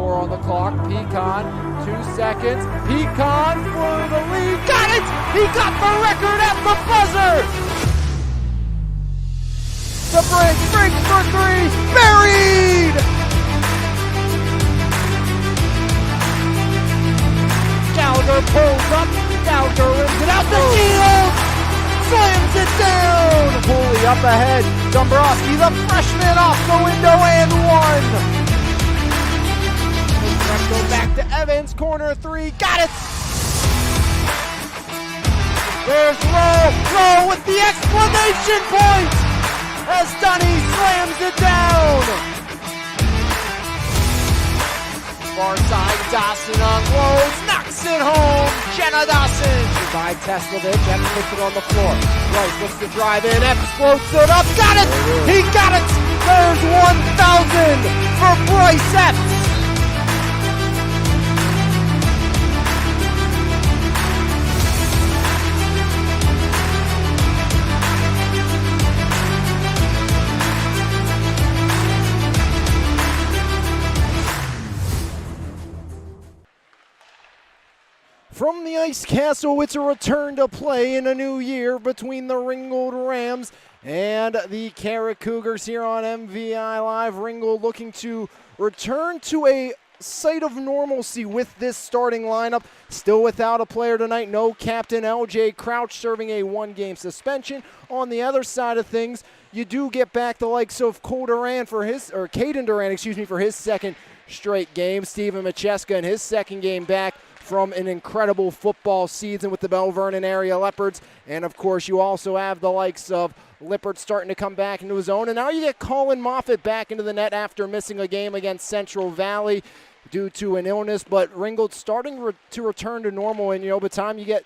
4 on the clock. Pecan, 2 seconds. Pecan for the lead. Got it! He got the record at the buzzer! The break for 3. Buried! Gallagher pulls up. Gallagher rims it out the field! Slams it down! Cooley up ahead. Dombrowski, the freshman, off the window and one! Go back to Evans, corner 3, got it! There's Rowe with the exclamation point! As Dunny slams it down! Far side, Dawson unloads, knocks it home! Jenna Dawson! By Teslavich, Epps puts it on the floor. Rice looks to drive in, Epps floats it up, got it! He got it! There's 1,000 for Bryce Epps! From the Ice Castle, it's a return to play in a new year between the Ringgold Rams and the Carrick Cougars here on MVI Live. Ringgold looking to return to a sight of normalcy with this starting lineup. Still without a player tonight, no captain. LJ Crouch serving a 1-game suspension. On the other side of things, you do get back the likes of Caden Durant, for his second straight game. Steven Macheska in his second game back from an incredible football season with the Bell Vernon area Leopards. And of course, you also have the likes of Lippert starting to come back into his own. And now you get Colin Moffitt back into the net after missing a game against Central Valley due to an illness. But Ringgold starting to return to normal. And, by the time you get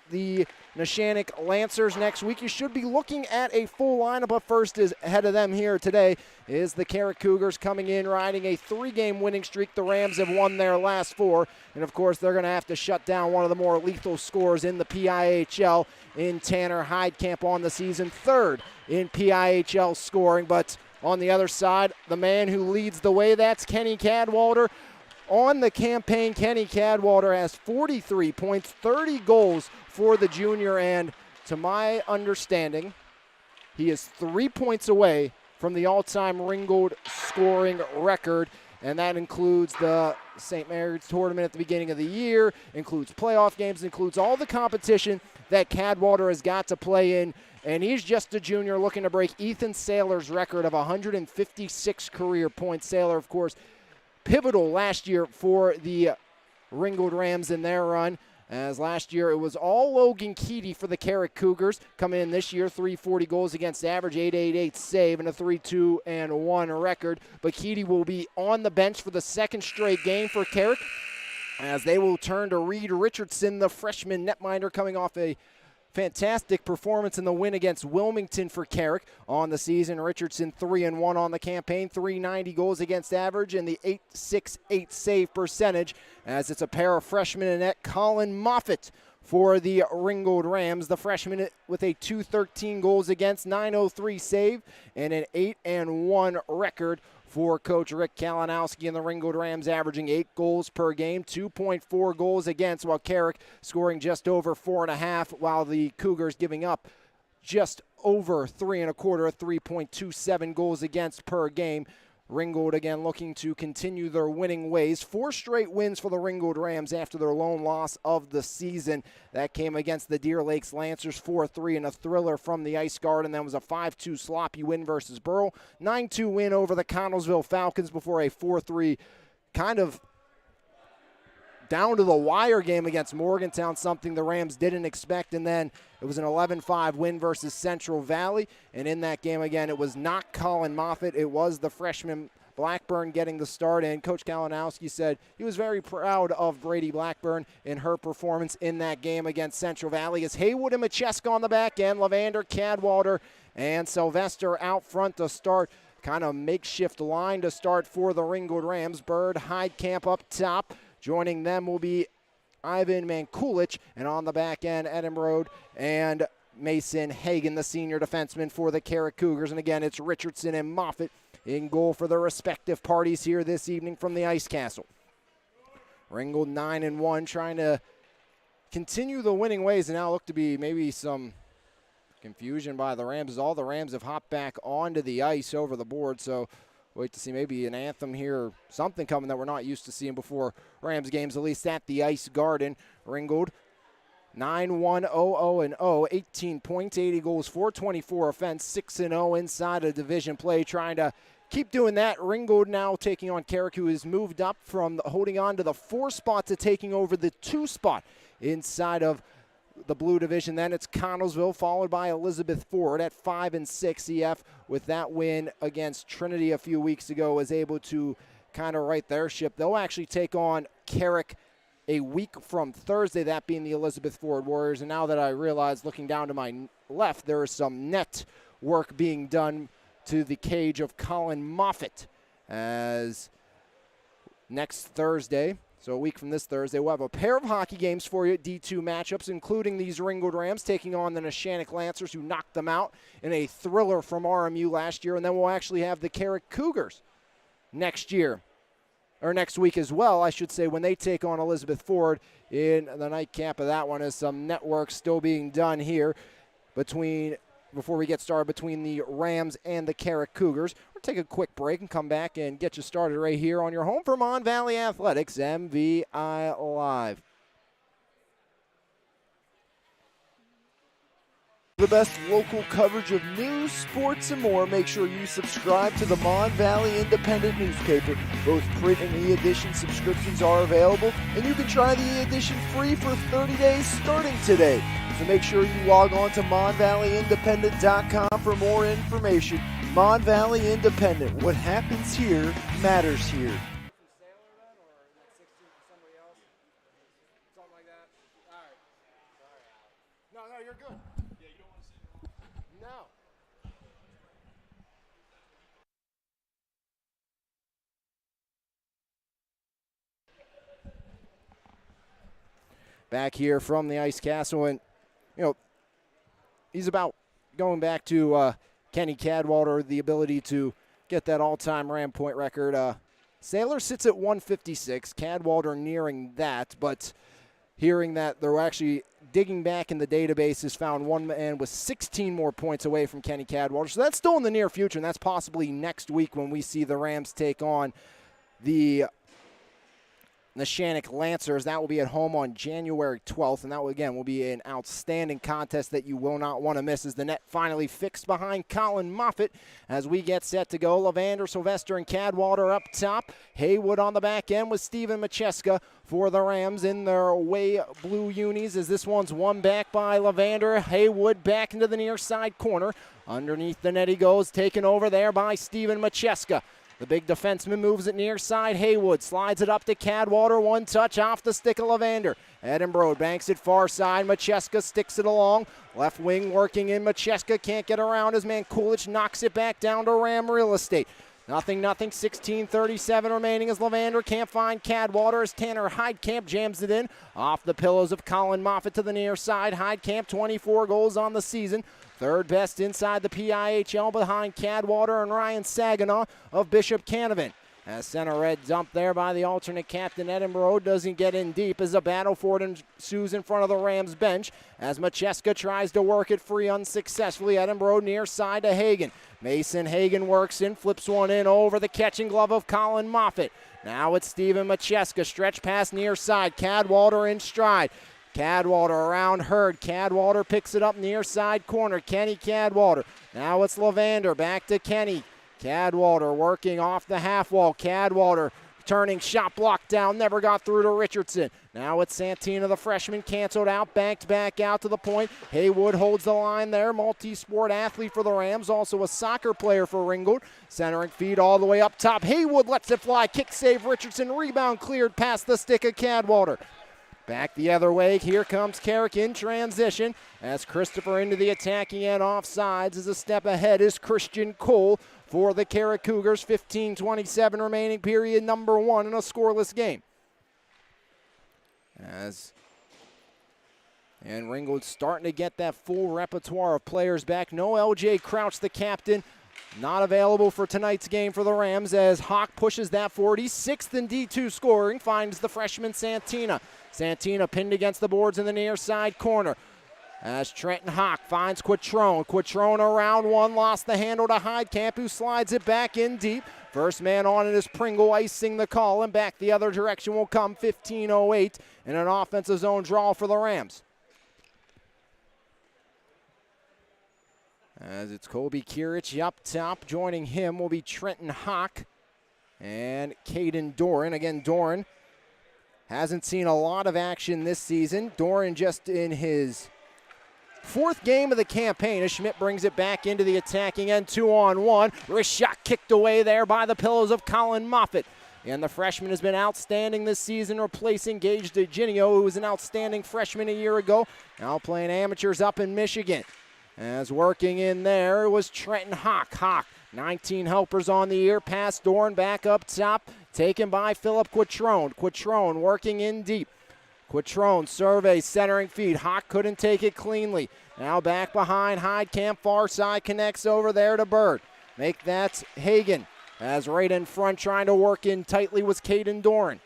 the Neshannock Lancers next week, you should be looking at a full lineup. But first, is ahead of them here today is the Carrick Cougars coming in riding a 3-game winning streak. The Rams have won their last 4, and of course they're going to have to shut down one of the more lethal scorers in the PIHL in Tanner Heidkamp on the season, 3rd in PIHL scoring. But on the other side, the man who leads the way, that's Kenny Cadwalder. On the campaign, Kenny Cadwalder has 43 points, 30 goals for the junior, and to my understanding, he is 3 points away from the all-time Ringgold scoring record, and that includes the St. Mary's tournament at the beginning of the year, includes playoff games, includes all the competition that Cadwalder has got to play in, and he's just a junior looking to break Ethan Saylor's record of 156 career points. Saylor, of course, pivotal last year for the Ringgold Rams in their run, as last year it was all Logan Keaty for the Carrick Cougars. Coming in this year, 340 goals against average, 888 save, and a 3-2-1 record. But Keaty will be on the bench for the second straight game for Carrick, as they will turn to Reed Richardson, the freshman netminder, coming off a fantastic performance in the win against Wilmington for Carrick on the season. Richardson 3-1 on the campaign, 390 goals against average, and the 868 save percentage, as it's a pair of freshmen in net. Colin Moffitt for the Ringgold Rams, the freshman with a 213 goals against, 903 save, and an 8-1 record for Coach Rick Kalinowski and the Ringgold Rams, averaging 8 goals per game, 2.4 goals against, while Carrick scoring just over 4.5, while the Cougars giving up just over 3.25, 3.27 goals against per game. Ringgold again looking to continue their winning ways. 4 straight wins for the Ringgold Rams after their lone loss of the season. That came against the Deer Lakes Lancers, 4-3 in a thriller from the Ice Guard, and then was a 5-2 sloppy win versus Burrell. 9-2 win over the Connellsville Falcons before a 4-3 kind of down to the wire game against Morgantown, something the Rams didn't expect. And then it was an 11-5 win versus Central Valley. And in that game, again, it was not Colin Moffitt. It was the freshman Blackburn getting the start. And Coach Kalinowski said he was very proud of Brady Blackburn in her performance in that game against Central Valley. As Haywood and Macheska on the back end, Lavander, Cadwalder, and Sylvester out front to start. Kind of makeshift line to start for the Ringgold Rams. Bird, Heidkamp up top. Joining them will be Ivan Mankulich, and on the back end, Edinburgh and Mason Hagan, the senior defenseman for the Carrick Cougars. And again, it's Richardson and Moffitt in goal for their respective parties here this evening from the Ice Castle. Ringgold 9-1, trying to continue the winning ways, and now look to be maybe some confusion by the Rams, as all the Rams have hopped back onto the ice over the board. So wait to see maybe an anthem here or something coming that we're not used to seeing before Rams games, at least at the Ice Garden. Ringgold 9-1-0-0-0, 18 points, 80 goals, 424 offense, 6-0 inside of division play, trying to keep doing that. Ringgold now taking on Carrick, who has moved up from holding on to the 4 spot to taking over the 2 spot inside of the blue division. Then it's Connellsville, followed by Elizabeth Ford at 5-6. EF, with that win against Trinity a few weeks ago, was able to kind of right their ship. They'll actually take on Carrick a week from Thursday, that being the Elizabeth Ford Warriors. And now that I realize, looking down to my left, there is some net work being done to the cage of Colin Moffitt, as next Thursday, so a week from this Thursday, we'll have a pair of hockey games for you, D2 matchups, including these Ringgold Rams taking on the Neshannock Lancers, who knocked them out in a thriller from RMU last year. And then we'll actually have the Carrick Cougars next week as well, I should say, when they take on Elizabeth Ford in the nightcap of that one. Is some network still being done here before we get started between the Rams and the Carrick Cougars. We'll take a quick break and come back and get you started right here on your home for Mon Valley Athletics, MVI Live. The best local coverage of news, sports, and more. Make sure you subscribe to the Mon Valley Independent newspaper. Both print and e-edition subscriptions are available, and you can try the e-edition free for 30 days starting today. So make sure you log on to MonValleyIndependent.com for more information. Mon Valley Independent. What happens here matters here. No, you're good. No. Back here from the Ice Castle, and he's about going back to Kenny Cadwallader, the ability to get that all-time Ram point record. Sailor sits at 156, Cadwallader nearing that, but hearing that they're actually digging back in the databases, found one man with 16 more points away from Kenny Cadwallader. So that's still in the near future, and that's possibly next week when we see the Rams take on the Neshannock Lancers. That will be at home on January 12th, and that will, again, will be an outstanding contest that you will not want to miss, as the net finally fixed behind Colin Moffitt as we get set to go. Levander, Sylvester, and Cadwallader up top. Haywood on the back end with Steven Macheska for the Rams in their away blue unis, as this one's won back by Levander. Haywood back into the near side corner. Underneath the net he goes, taken over there by Steven Macheska. The big defenseman moves it near side. Haywood slides it up to Cadwallader. One touch off the stick of Levander. Edinburgh banks it far side. Macheska sticks it along. Left wing working in. Macheska can't get around his man. Kulich knocks it back down to Ram real estate. 0-0, 16:37 remaining as Levander can't find Cadwallader as Tanner Heidkamp jams it in. Off the pillows of Colin Moffitt to the near side. Heidkamp, 24 goals on the season. Third best inside the PIHL behind Cadwallader and Ryan Saginaw of Bishop Canavan. As center red dumped there by the alternate captain. Edinburgh doesn't get in deep as a battle for it ensues in front of the Rams bench as Macheska tries to work it free unsuccessfully. Edinburgh near side to Hagan. Mason Hagan works in, flips one in over the catching glove of Colin Moffitt. Now it's Steven Macheska, stretch pass near side. Cadwallader in stride. Cadwallader around Hurd. Cadwallader picks it up near side corner. Kenny Cadwallader. Now it's Levander. Back to Kenny. Cadwallader working off the half wall. Cadwallader turning, shot blocked down. Never got through to Richardson. Now it's Santina, the freshman, canceled out. Banked back out to the point. Haywood holds the line there. Multi-sport athlete for the Rams. Also a soccer player for Ringgold. Centering feed all the way up top. Haywood lets it fly. Kick save Richardson. Rebound cleared past the stick of Cadwallader. Back the other way, here comes Carrick in transition as Christopher into the attacking end offsides. As a step ahead is Christian Cole for the Carrick Cougars. 15:27 remaining, period number 1 in a scoreless game. And Ringgold starting to get that full repertoire of players back. No LJ Crouch, the captain, not available for tonight's game for the Rams as Hawk pushes that 40. Sixth in D2 scoring, finds the freshman Santina. Santina pinned against the boards in the near side corner. As Trenton Hawk finds Quattrone. Quattrone around one, lost the handle to Heidkamp, who slides it back in deep. First man on it is Pringle, icing the call, and back the other direction will come 15:08 in an offensive zone draw for the Rams. As it's Kobe Kirich up top. Joining him will be Trenton Hawk and Caden Doran. Again, Doran hasn't seen a lot of action this season. Doran just in his fourth game of the campaign as Schmidt brings it back into the attacking end, 2-on-1. Wrist shot kicked away there by the pillows of Colin Moffitt. And the freshman has been outstanding this season, replacing Gage DeGinio, who was an outstanding freshman a year ago, now playing amateurs up in Michigan. As working in there was Trenton Hawk. Hawk, 19 helpers on the year, past Dorn, back up top, taken by Philip Quattrone. Quattrone working in deep. Quattrone surveys centering feed. Hawk couldn't take it cleanly. Now back behind Heidkamp, far side, connects over there to Bird. Make that Hagan. As right in front, trying to work in tightly was Caden Doran.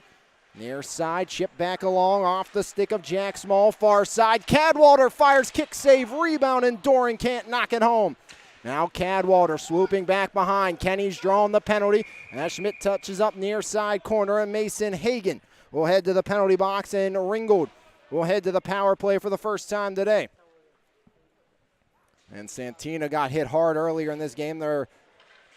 Near side, chip back along, off the stick of Jack Small, far side. Cadwalder fires, kick save, rebound, and Doran can't knock it home. Now Cadwalder swooping back behind. Kenny's drawn the penalty. As Schmidt touches up near side corner, and Mason Hagan will head to the penalty box, and Ringgold will head to the power play for the first time today. And Santina got hit hard earlier in this game. I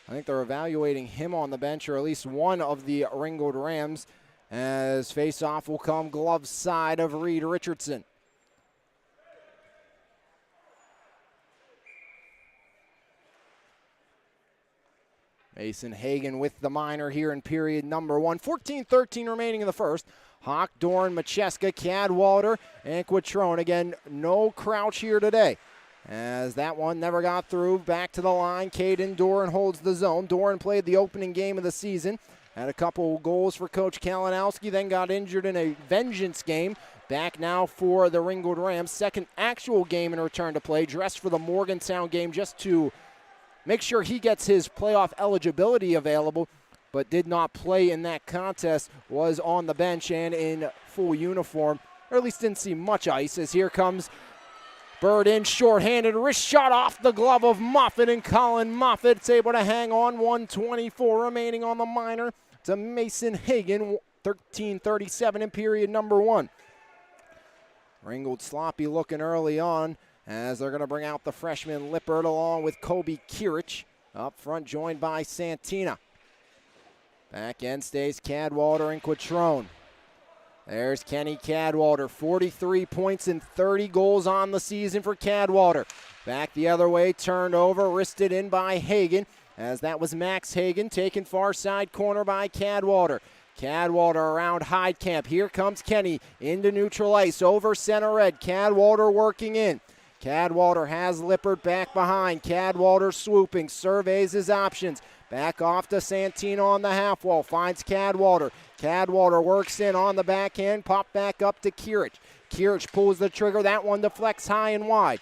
think they're evaluating him on the bench, or at least one of the Ringgold Rams. As face-off will come glove side of Reed Richardson. Mason Hagan with the minor here in period number one. 14-13 remaining in the first. Hawk, Dorn, Macheska, Cadwalder, and Quattrone. Again, no Crouch here today. As that one never got through. Back to the line. Caden Doran holds the zone. Doran played the opening game of the season. Had a couple goals for Coach Kalinowski, then got injured in a vengeance game. Back now for the Ringgold Rams. Second actual game in return to play. Dressed for the Morgantown game just to make sure he gets his playoff eligibility available, but did not play in that contest. Was on the bench and in full uniform, or at least didn't see much ice. As here comes Bird in, shorthanded, wrist shot off the glove of Moffitt, and Colin Moffitt's able to hang on. 1:24 remaining on the minor to Mason Hagan, 13:37 in period number one. Ringgold sloppy looking early on as they're going to bring out the freshman Lippert along with Kobe Kirich. Up front joined by Santina. Back end stays Cadwalder and Quattrone. There's Kenny Cadwalder, 43 points and 30 goals on the season for Cadwalder. Back the other way, turned over, wristed in by Hagan, as that was Max Hagan, taken far side corner by Cadwalder. Cadwalder around Heidkamp. Here comes Kenny into neutral ice, over center red. Cadwalder working in. Cadwalder has Lippert back behind. Cadwalder swooping, surveys his options. Back off to Santino on the half wall, finds Cadwalder. Cadwalder works in on the backhand, pop back up to Kirich. Kirich pulls the trigger, that one deflects high and wide.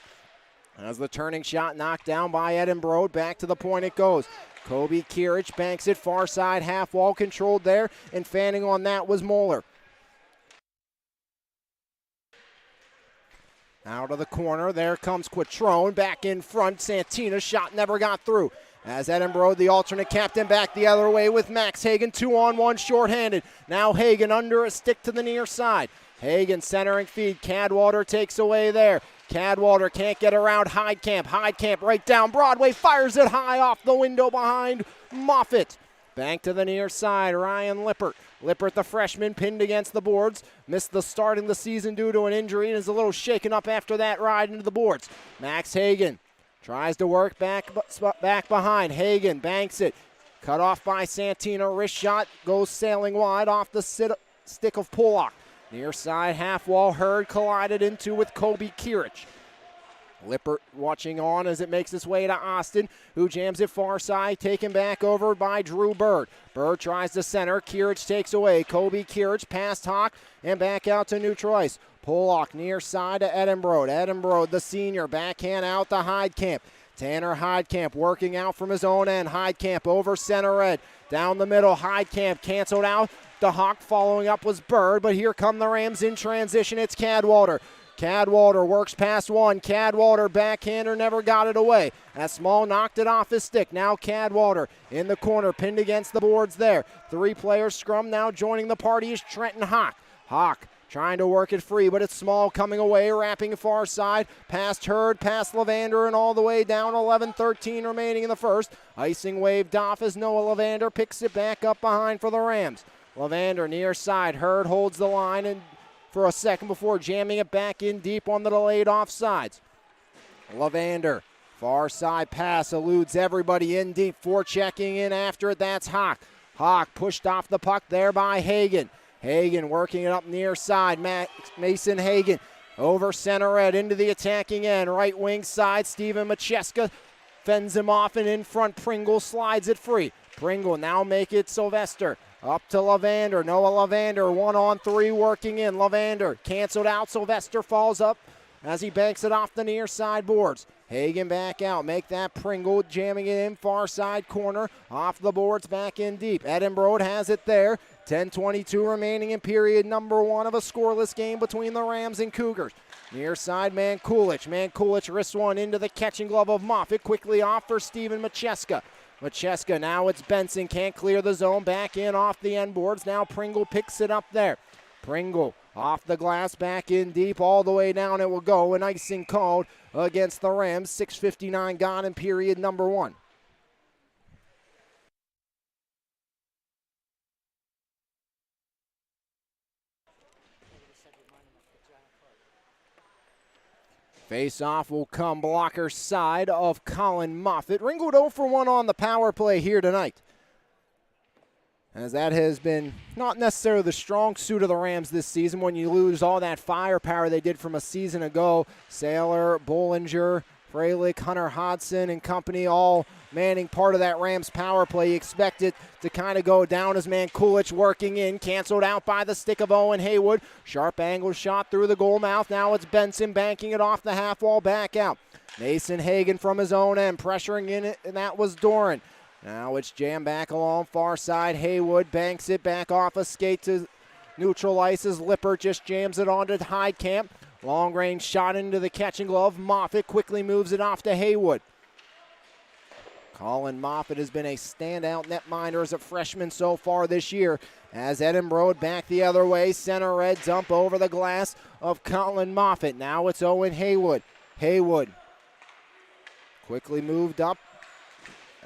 As the turning shot knocked down by Edinburgh, back to the point it goes. Kobe Kirich banks it far side, half wall controlled there, and fanning on that was Moeller. Out of the corner, there comes Quattrone, back in front, Santina, shot never got through. As Edinburgh, the alternate captain, back the other way with Max Hagan, 2-on-1 shorthanded. Now Hagan under a stick to the near side. Hagan centering feed, Cadwalder takes away there. Cadwalder can't get around Heidkamp. Heidkamp right down Broadway, fires it high off the window behind Moffitt. Back to the near side, Ryan Lippert. Lippert, the freshman, pinned against the boards. Missed the start of the season due to an injury and is a little shaken up after that ride into the boards. Max Hagan tries to work back behind. Hagan banks it. Cut off by Santino. Wrist shot goes sailing wide off the stick of Pollock. Near side half wall, Hurd collided into with Kobe Kirich. Lippert watching on as it makes its way to Austin, who jams it far side, taken back over by Drew Bird. Bird tries to center, Kirich takes away. Kobe Kirich past Hawk and back out to neutral ice. Pollock near side to Edinburgh. Edinburgh, the senior, backhand out to Heidkamp. Tanner Heidkamp working out from his own end. Heidkamp over center red. Down the middle, Heidkamp canceled out. The Hawk following up was Bird, but here come the Rams in transition. It's Cadwallader. Cadwallader works past one. Cadwallader backhander never got it away. As Small knocked it off his stick. Now Cadwallader in the corner, pinned against the boards there. 3 players scrum now. Joining the party is Trenton Hawk. Hawk trying to work it free, but it's Small coming away, wrapping far side. Past Hurd, past Lavander, and all the way down. 11-13 remaining in the first. Icing waved off as Noah Lavander picks it back up behind for the Rams. Lavander near side. Hurd holds the line and for a second before jamming it back in deep on the delayed offsides. Lavander, far side pass, eludes everybody in deep. Forechecking in after it, that's Hawk. Hawk pushed off the puck there by Hagan. Hagan working it up near side. Mason Hagan over center red into the attacking end. Right wing side, Steven Macheska fends him off, and in front Pringle slides it free. Pringle now make it Sylvester. Up to Lavander. Noah Lavander 1-on-3 working in. Lavander canceled out. Sylvester falls up as he banks it off the near side boards. Hagan back out. Make that Pringle jamming it in far side corner. Off the boards back in deep. Edinburgh has it there. 10:22 remaining in period number 1 of a scoreless game between the Rams and Cougars. Near side Mankulich. Mankulich wrists one into the catching glove of Moffitt. Quickly off for Steven Macheska. Macheska, now it's Benson, can't clear the zone, back in off the end boards. Now Pringle picks it up there. Pringle off the glass, back in deep, all the way down it will go. An icing called against the Rams. 6:59 gone in period number 1. Face-off will come blocker side of Colin Moffitt. Ringgold 0 for 1 on the power play here tonight, as that has been not necessarily the strong suit of the Rams this season when you lose all that firepower they did from a season ago. Saylor, Bollinger, Freilich, Hunter Hodson and company all manning part of that Rams power play. You expect it to kind of go down as Mankulich working in, canceled out by the stick of Owen Haywood. Sharp angle shot through the goal mouth. Now it's Benson banking it off the half wall back out. Mason Hagan from his own end pressuring in it, and that was Doran. Now it's jammed back along far side. Haywood banks it back off a skate to neutral ice as Lippert just jams it onto Heidkamp. Long range shot into the catching glove. Moffitt quickly moves it off to Haywood. Colin Moffitt has been a standout netminder as a freshman so far this year. As Edinburgh back the other way, center red dump over the glass of Colin Moffitt. Now it's Owen Haywood. Haywood quickly moved up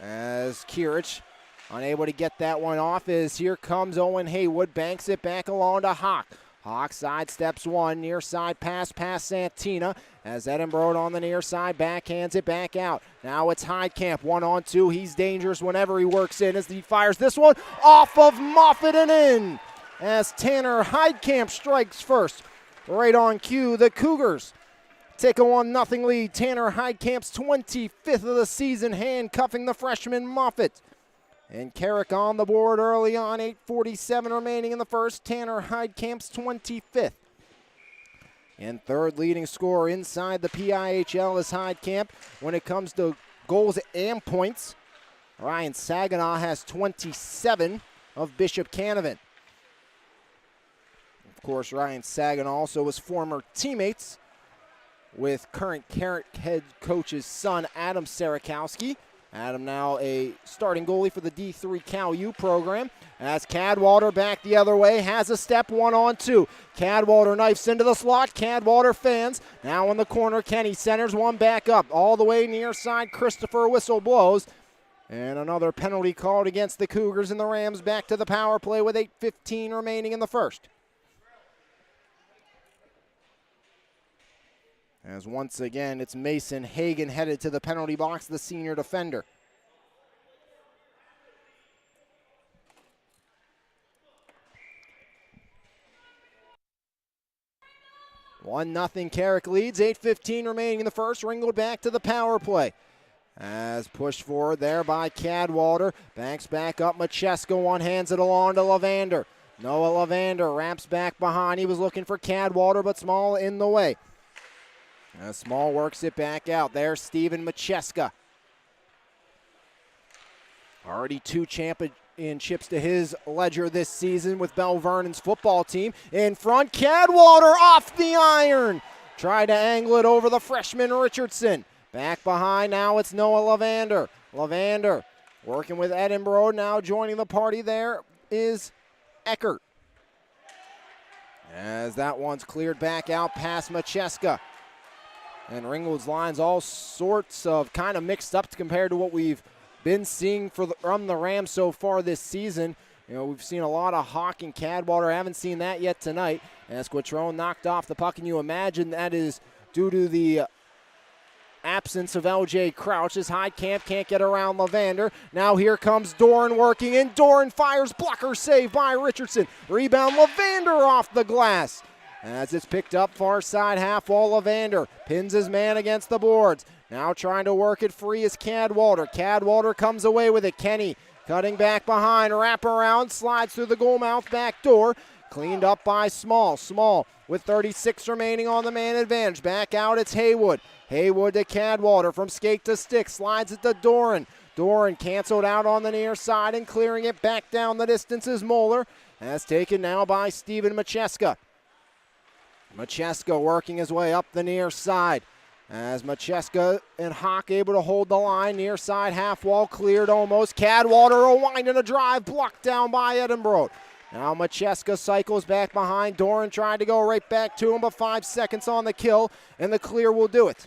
as Carrick unable to get that one off, as here comes Owen Haywood, banks it back along to Hawk. Hawk sidesteps one, near side pass past Santina, as Edinburgh on the near side backhands it back out. Now it's Heidkamp, 1-on-2. He's dangerous whenever he works in as he fires this one off of Moffitt and in, as Tanner Heidkamp strikes first. Right on cue, the Cougars take a 1-0 lead. Tanner Heidkamp's 25th of the season, handcuffing the freshman Moffitt. And Carrick on the board early on, 8:47 remaining in the first. Tanner Heidkamp's 25th. And third leading scorer inside the PIHL is Heidkamp. When it comes to goals and points, Ryan Saginaw has 27 of Bishop Canavan. Of course, Ryan Saginaw also was former teammates with current Carrick head coach's son, Adam Sarakowski. Adam now a starting goalie for the D3 Cal U program. As Cadwallader back the other way, has a step, 1-on-2. Cadwallader knifes into the slot. Cadwallader fans. Now in the corner, Kenny centers one back up. All the way near side, Christopher whistle blows. And another penalty called against the Cougars, and the Rams back to the power play with 8:15 remaining in the first. As once again, it's Mason Hagan headed to the penalty box, the senior defender. One nothing Carrick leads, 8:15 remaining in the first. Ringgold back to the power play. As pushed forward there by Cadwallader. Banks back up, Macheska one-hands it along to Lavander. Noah Lavander ramps back behind. He was looking for Cadwallader, but Small in the way. Small works it back out. There's Steven Macheska. Already 2 championships to his ledger this season with Bell Vernon's football team. In front, Cadwallader off the iron. Tried to angle it over the freshman Richardson. Back behind, now it's Noah Lavander. Lavander working with Edinburgh. Now joining the party there is Eckert. As that one's cleared back out past Macheska. And Ringgold's line's all sorts of kind of mixed up compared to what we've been seeing from the Rams so far this season. You know, we've seen a lot of Hawk and Cadwallader. Haven't seen that yet tonight. As Quattrone knocked off the puck, and you imagine that is due to the absence of LJ Crouch, as Heidkamp can't get around Lavander. Now here comes Doran working in. Doran fires, blocker save by Richardson. Rebound, Lavander off the glass. As it's picked up far side half wall, Lavander pins his man against the boards. Now trying to work it free is Cadwallader. Cadwallader comes away with it. Kenny cutting back behind, wrap around, slides through the goal mouth back door. Cleaned up by Small. Small with 36 remaining on the man advantage. Back out, it's Haywood. Haywood to Cadwallader, from skate to stick, slides it to Doran. Doran canceled out on the near side, and clearing it back down the distance is Moeller. As taken now by Steven Macheska. Macheska working his way up the near side. As Macheska and Hawk able to hold the line, near side half wall cleared almost. Cadwallader a wind and a drive, blocked down by Edinburgh. Now Macheska cycles back behind. Doran tried to go right back to him, but 5 seconds on the kill, and the clear will do it.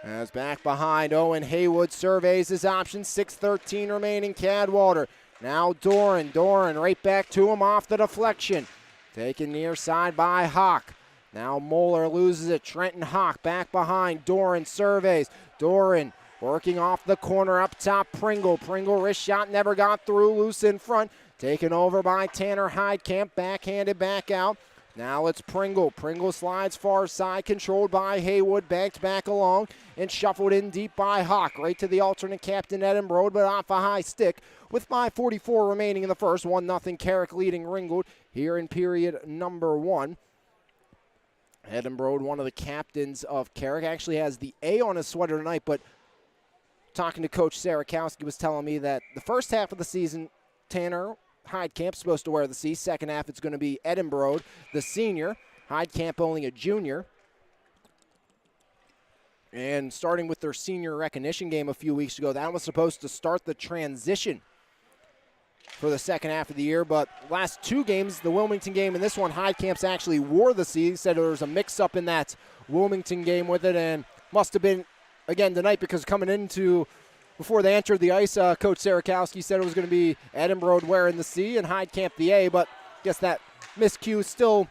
As back behind, Owen Haywood surveys his options. 6:13 remaining, Cadwallader. Now Doran. Doran right back to him off the deflection. Taken near side by Hawk. Now Moeller loses it. Trenton Hawk back behind. Doran surveys. Doran working off the corner up top. Pringle. Pringle wrist shot never got through. Loose in front. Taken over by Tanner Heidkamp. Backhanded back out. Now it's Pringle. Pringle slides far side. Controlled by Haywood. Banked back along. And shuffled in deep by Hawk. Right to the alternate captain Edinburgh, but off a high stick. With 5:44 remaining in the first. 1-0 Carrick leading Ringgold here in period number 1. Edinburgh, one of the captains of Carrick, actually has the A on his sweater tonight, but talking to Coach Sarakowski was telling me that the first half of the season, Tanner Heidkamp's supposed to wear the C. Second half, it's going to be Edinburgh, the senior. Heidkamp only a junior. And starting with their senior recognition game a few weeks ago, that was supposed to start the transition for the second half of the year. But last 2 games, the Wilmington game and this one, Heidkamp's actually wore the C. He said there was a mix-up in that Wilmington game with it, and must have been, again, tonight, because coming into, before they entered the ice, Coach Sarakowski said it was going to be Edinburgh wearing the C and Heidkamp the A, but I guess that miscue still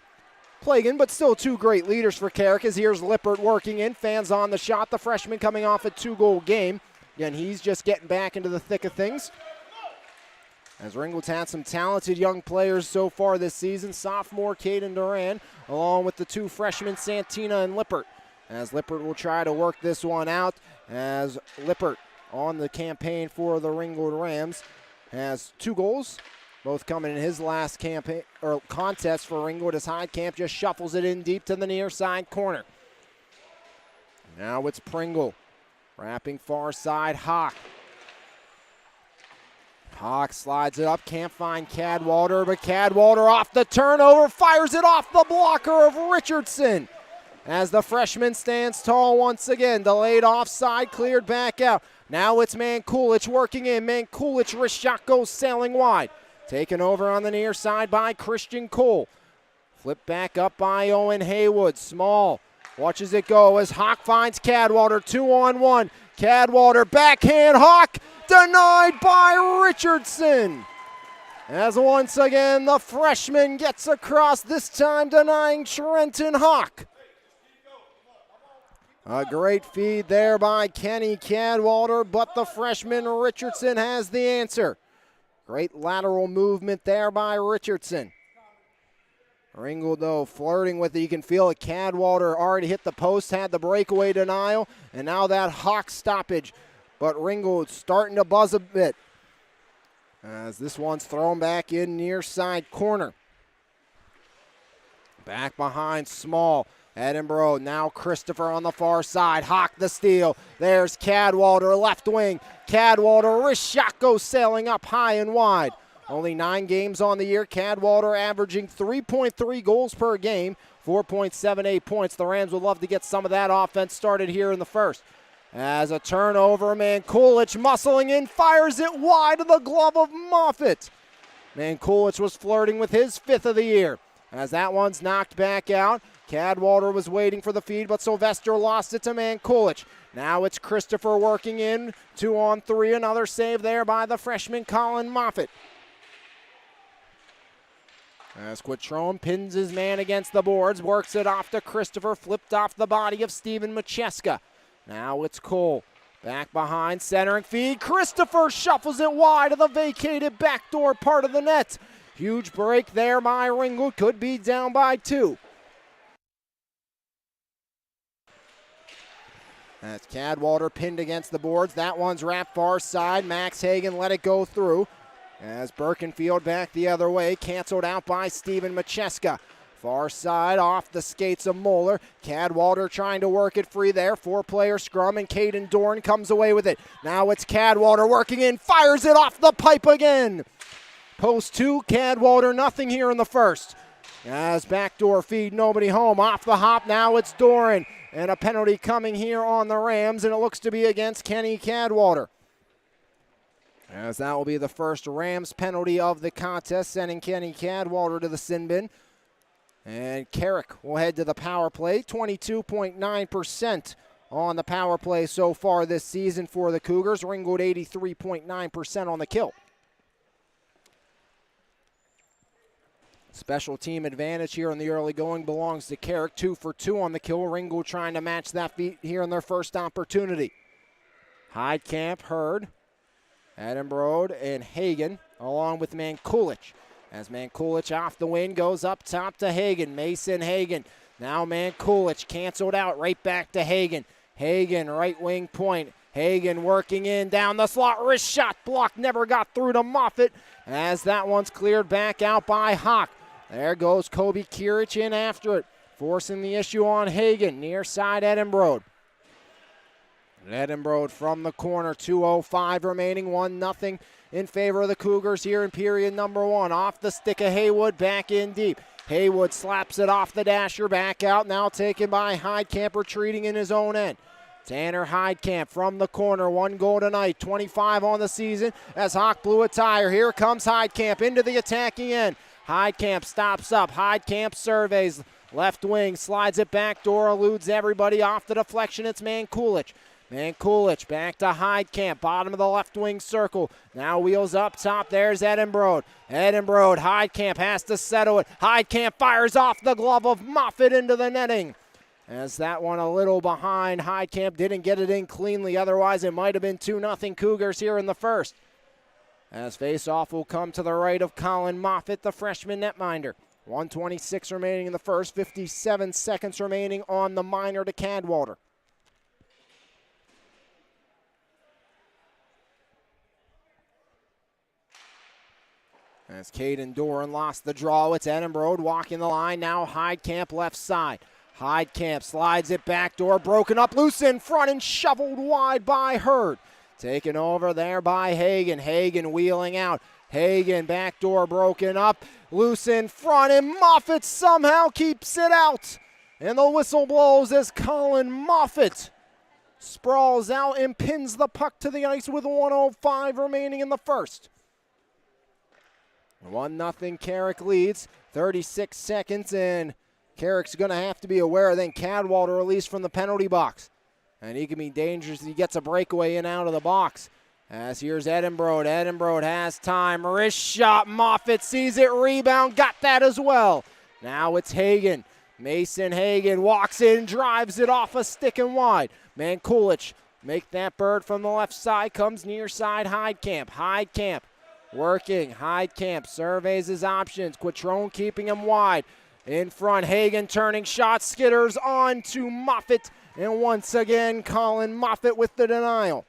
plaguing, but still 2 great leaders for Carrick. As here's Lippert working in, fans on the shot, the freshman coming off a 2-goal game. Again, he's just getting back into the thick of things. As Ringgold's had some talented young players so far this season. Sophomore Caden Duran, along with the 2 freshmen, Santina and Lippert. As Lippert will try to work this one out, as Lippert on the campaign for the Ringgold Rams has 2 goals, both coming in his last campaign or contest for Ringgold, as Heidkamp just shuffles it in deep to the near side corner. Now it's Pringle, wrapping far side, Hawk. Hawk slides it up, can't find Cadwallader, but Cadwallader off the turnover, fires it off the blocker of Richardson. As the freshman stands tall once again, delayed offside, cleared back out. Now it's Mankulich working in. Mankulich wrist shot goes sailing wide. Taken over on the near side by Christian Cole. Flip back up by Owen Haywood. Small watches it go as Hawk finds Cadwallader. 2-on-1. Cadwallader backhand, Hawk denied by Richardson. As once again the freshman gets across, this time denying Trenton Hawk. A great feed there by Kenny Cadwallader, but the freshman Richardson has the answer. Great lateral movement there by Richardson. Ringgold, though, flirting with it. You can feel it. Cadwallader already hit the post, had the breakaway denial, and now that Hawk stoppage. But Ringgold starting to buzz a bit as this one's thrown back in near side corner. Back behind Small. Edinburgh, now Christopher on the far side. Hawk the steal. There's Cadwallader, left wing. Cadwallader, wrist shot goes sailing up high and wide. Only 9 games on the year. Cadwallader averaging 3.3 goals per game, 4.78 points. The Rams would love to get some of that offense started here in the first. As a turnover, Mankulich muscling in, fires it wide of the glove of Moffitt. Mankulich was flirting with his 5th of the year. As that one's knocked back out, Cadwallader was waiting for the feed, but Sylvester lost it to Mankulich. Now it's Christopher working in, 2-on-3, another save there by the freshman Colin Moffitt. As Quattrone pins his man against the boards, works it off to Christopher, flipped off the body of Steven Macheska. Now it's Cole. Back behind, centering feed. Christopher shuffles it wide of the vacated backdoor part of the net. Huge break there by Ringgold. Could be down by 2. That's Cadwallader pinned against the boards. That one's wrapped far side. Max Hagan let it go through. As Birkenfield back the other way, canceled out by Steven Macheska. Far side off the skates of Moeller. Cadwallader trying to work it free there. 4-player scrum, and Caden Dorn comes away with it. Now it's Cadwallader working in, fires it off the pipe again. Post 2, Cadwallader nothing here in the first. As backdoor feed, nobody home. Off the hop, now it's Doran. And a penalty coming here on the Rams, and it looks to be against Kenny Cadwallader. As that will be the first Rams penalty of the contest, sending Kenny Cadwallader to the sin bin. And Carrick will head to the power play, 22.9% on the power play so far this season for the Cougars. Ringgold 83.9% on the kill. Special team advantage here in the early going belongs to Carrick. 2 for 2 on the kill. Ringgold trying to match that feat here in their first opportunity. Heidkamp, Hurd, Edinburgh, and Hagan, along with Mankulich. As Mankulich off the wing goes up top to Hagan. Mason Hagan. Now Mankulich canceled out, right back to Hagan. Hagan, right wing point. Hagan working in down the slot. Wrist shot block never got through to Moffitt as that one's cleared back out by Hawk. There goes Kobe Kirich in after it, forcing the issue on Hagan. Near side Edinburgh. Edinburgh from the corner, 2:05 remaining, 1-0 in favor of the Cougars here in period number 1. Off the stick of Haywood, back in deep. Haywood slaps it off the dasher, back out, now taken by Heidkamp, retreating in his own end. Tanner Heidkamp from the corner, 1 goal tonight, 25 on the season as Hawk blew a tire. Here comes Heidkamp into the attacking end. Heidkamp stops up, Heidkamp surveys, left wing, slides it back door, eludes everybody off the deflection. It's Mankulich. Mankulich back to Heidkamp, bottom of the left wing circle. Now wheels up top, there's Edinburgh. Edinburgh, Heidkamp has to settle it. Heidkamp fires off the glove of Moffitt into the netting. As that one a little behind, Heidkamp didn't get it in cleanly, otherwise it might have been 2-0 Cougars here in the first. As face-off will come to the right of Colin Moffitt, the freshman netminder. 1:26 remaining in the first, 57 seconds remaining on the minor to Cadwallader. As Caden Doran lost the draw, it's Edinburgh walking the line. Now Heidkamp left side. Heidkamp slides it back door, broken up, loose in front and shoveled wide by Hurd. Taken over there by Hagan. Hagan wheeling out. Hagan back door broken up, loose in front, and Moffitt somehow keeps it out. And the whistle blows as Colin Moffitt sprawls out and pins the puck to the ice with 1:05 remaining in the first. 1-0 Carrick leads, 36 seconds, and Carrick's going to have to be aware then Cadwallader released from the penalty box. And he can be dangerous if he gets a breakaway in out of the box. As here's Edinburgh. Edinburgh has time. Wrist shot. Moffitt sees it. Rebound. Got that as well. Now it's Hagan. Mason Hagan walks in, drives it off a stick and wide. Mankulich make that bird from the left side. Comes near side Heidkamp. Heidkamp working. Heidkamp surveys his options. Quattrone keeping him wide. In front, Hagan turning shots. Skitters on to Moffitt. And once again, Colin Moffitt with the denial.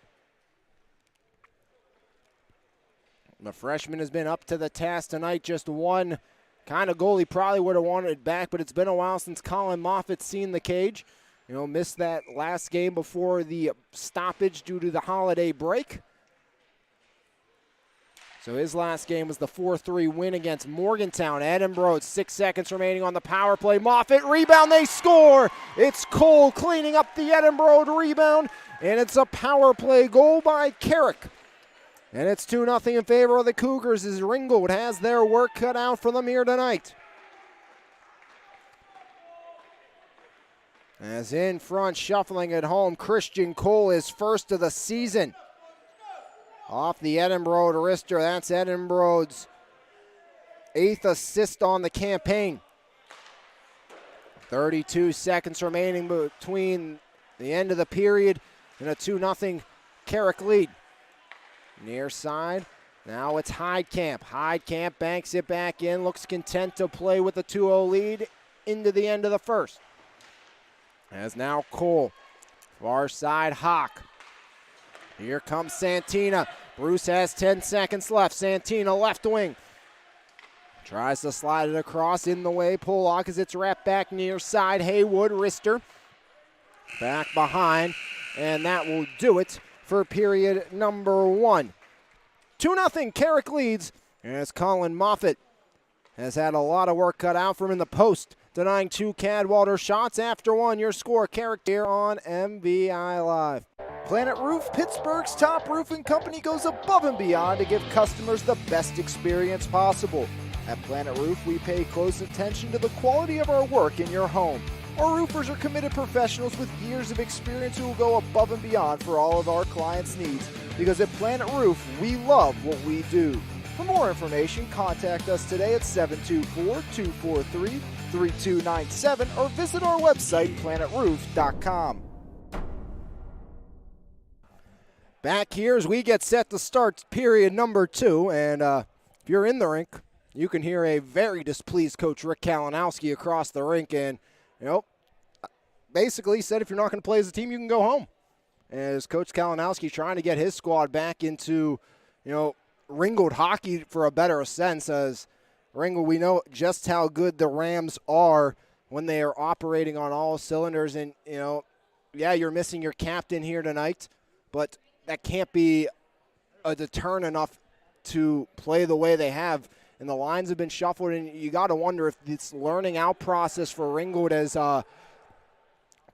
The freshman has been up to the task tonight. Just one kind of goal he probably would have wanted it back, but it's been a while since Colin Moffitt's seen the cage. Missed that last game before the stoppage due to the holiday break. So his last game was the 4-3 win against Morgantown. Edinburgh, 6 seconds remaining on the power play. Moffitt, rebound, they score! It's Cole cleaning up the Edinburgh rebound, and it's a power play goal by Carrick. And it's 2-0 in favor of the Cougars as Ringgold has their work cut out for them here tonight. As in front, shuffling at home, Christian Cole is first of the season. Off the Edinburgh wrister, that's Edinburgh's 8th assist on the campaign. 32 seconds remaining between the end of the period and a 2-0 Carrick lead. Near side, now it's Heidkamp. Heidkamp banks it back in, looks content to play with a 2-0 lead into the end of the first. As now Cole, far side Hawk. Here comes Santina. Bruce has 10 seconds left. Santina left wing. Tries to slide it across in the way. Pollock as it's wrapped back near side. Haywood, wrister. Back behind. And that will do it for period number 1. 2-0 Carrick leads. As Colin Moffitt has had a lot of work cut out from in the post. Denying 2 Cadwallader shots after 1. Your score, Carrick here on MVI Live. Planet Roof, Pittsburgh's top roofing company, goes above and beyond to give customers the best experience possible. At Planet Roof, we pay close attention to the quality of our work in your home. Our roofers are committed professionals with years of experience who will go above and beyond for all of our clients' needs. Because at Planet Roof, we love what we do. For more information, contact us today at 724-243-3297 or visit our website, planetroof.com. Back here as we get set to start period number 2. And if you're in the rink, you can hear a very displeased Coach Rick Kalinowski across the rink. And, basically said if you're not going to play as a team, you can go home. As Coach Kalinowski trying to get his squad back into, Ringgold hockey for a better sense. As Ringgold, we know just how good the Rams are when they are operating on all cylinders. And, you're missing your captain here tonight, but that can't be a deterrent enough to play the way they have. And the lines have been shuffled, and you got to wonder if this learning out process for Ringgold has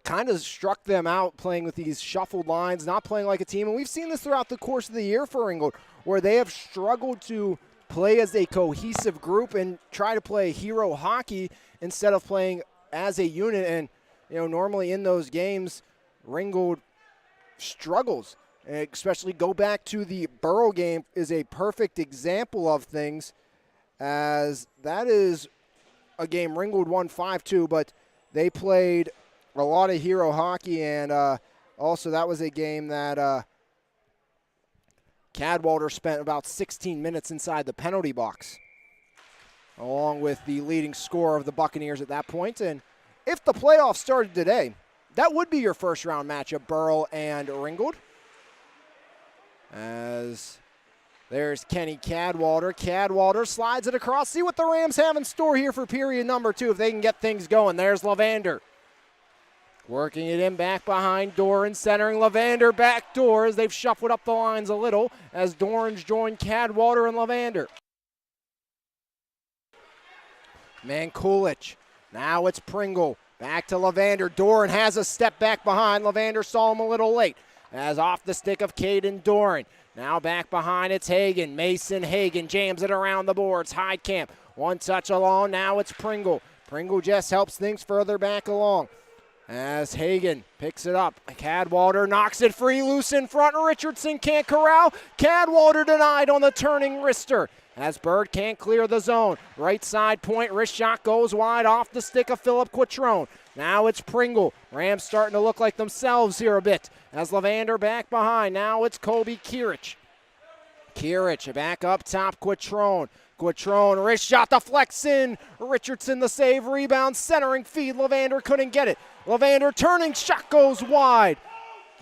kind of struck them out playing with these shuffled lines, not playing like a team. And we've seen this throughout the course of the year for Ringgold, where they have struggled to play as a cohesive group and try to play hero hockey instead of playing as a unit. And, normally in those games, Ringgold struggles. And especially go back to the Borough game is a perfect example of things, as that is a game Ringgold won 5-2, but they played a lot of hero hockey, and also that was a game that Cadwallader spent about 16 minutes inside the penalty box, along with the leading scorer of the Buccaneers at that point. And if the playoffs started today, that would be your first round matchup, Borough and Ringgold. As there's Kenny Cadwallader. Cadwallader slides it across. See what the Rams have in store here for period number 2 if they can get things going. There's Levander. Working it in back behind Doran, centering Levander back door as they've shuffled up the lines a little as Doran's joined Cadwallader and Levander. Mankulich. Now it's Pringle. Back to Levander. Doran has a step back behind. Levander saw him a little late. As off the stick of Caden Doran. Now back behind, it's Hagan. Mason Hagan jams it around the boards. Heidkamp, one touch along. Now it's Pringle. Pringle just helps things further back along. As Hagan picks it up. Cadwallader knocks it free, loose in front. Richardson can't corral. Cadwallader denied on the turning wrister. As Bird can't clear the zone. Right side point, wrist shot goes wide off the stick of Philip Quattrone. Now it's Pringle. Rams starting to look like themselves here a bit. As Levander back behind. Now it's Kobe Kirich. Kirich back up top, Quattrone. Quattrone, wrist shot, deflects in. Richardson the save, rebound, centering feed. Levander couldn't get it. Levander turning, shot goes wide.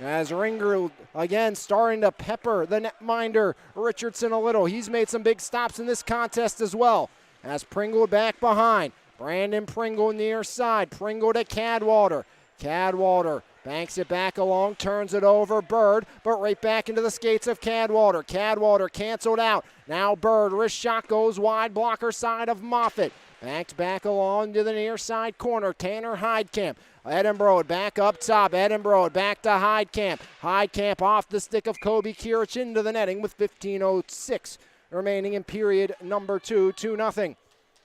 As Ringgold again starting to pepper the netminder Richardson a little. He's made some big stops in this contest as well. as Pringle back behind. Brandon Pringle near side. Pringle to Cadwater. Cadwater banks it back along, turns it over. Bird, but right back into the skates of Cadwater. Cadwater canceled out. Now Bird, wrist shot goes wide, blocker side of Moffitt. Backed back along to the near side corner. Tanner Heidkamp. Edinburgh back up top. Edinburgh back to Heidkamp. Heidkamp off the stick of Kobe Kirich into the netting with 15:06 remaining in period number 2, 2-0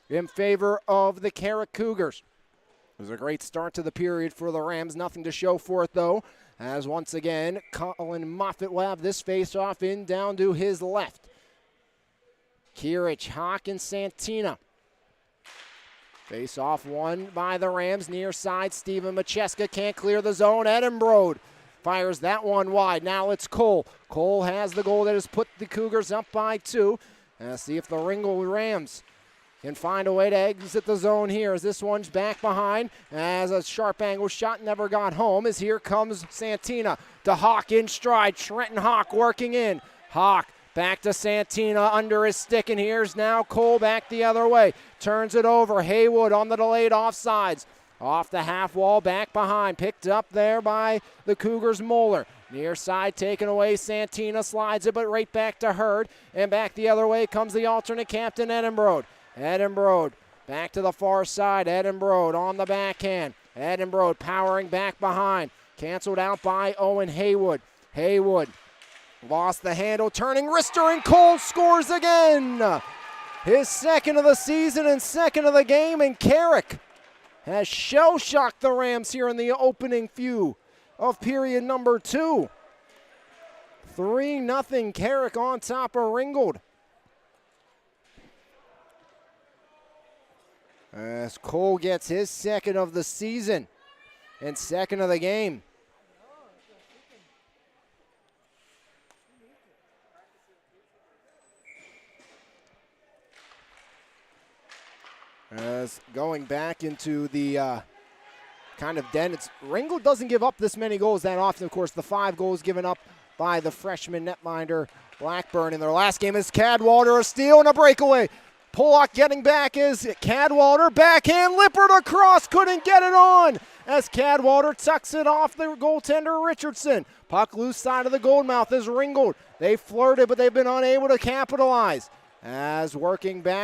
in favor of the Carrick Cougars. It was a great start to the period for the Rams. Nothing to show for it, though, as once again, Colin Moffitt will have this face-off in down to his left. Kirich, Hawk, and Santina. Face-off won by the Rams. Near side, Steven Macheska can't clear the zone. Edinburgh fires that one wide. Now it's Cole. Cole has the goal that has put the Cougars up by 2. Let's see if the Ringgold Rams can find a way to exit the zone here as this one's back behind as a sharp angle shot never got home as here comes Santina to Hawk in stride. Trenton Hawk working in. Hawk back to Santina under his stick, and here's now Cole back the other way. Turns it over. Haywood on the delayed offsides. Off the half wall, back behind. Picked up there by the Cougars' Moeller. Near side taken away. Santina slides it, but right back to Hurd. And back the other way comes the alternate captain, Edinburgh. Edinburgh back to the far side. Edinburgh on the backhand. Edinburgh powering back behind. Canceled out by Owen Haywood. Haywood lost the handle, turning wrister, and Cole scores again. His second of the season and second of the game, and Carrick has shell-shocked the Rams here in the opening few of period number 2. 3-0 Carrick on top of Ringgold. As Cole gets his second of the season and second of the game. As going back into the kind of den, Ringgold doesn't give up this many goals that often. Of course, the 5 goals given up by the freshman netminder Blackburn in their last game is Cadwater, a steal and a breakaway. Pollock getting back is Cadwater, backhand, Lippert across, couldn't get it on as Cadwater tucks it off the goaltender Richardson. Puck loose side of the goalmouth is Ringgold. They flirted, but they've been unable to capitalize. As working back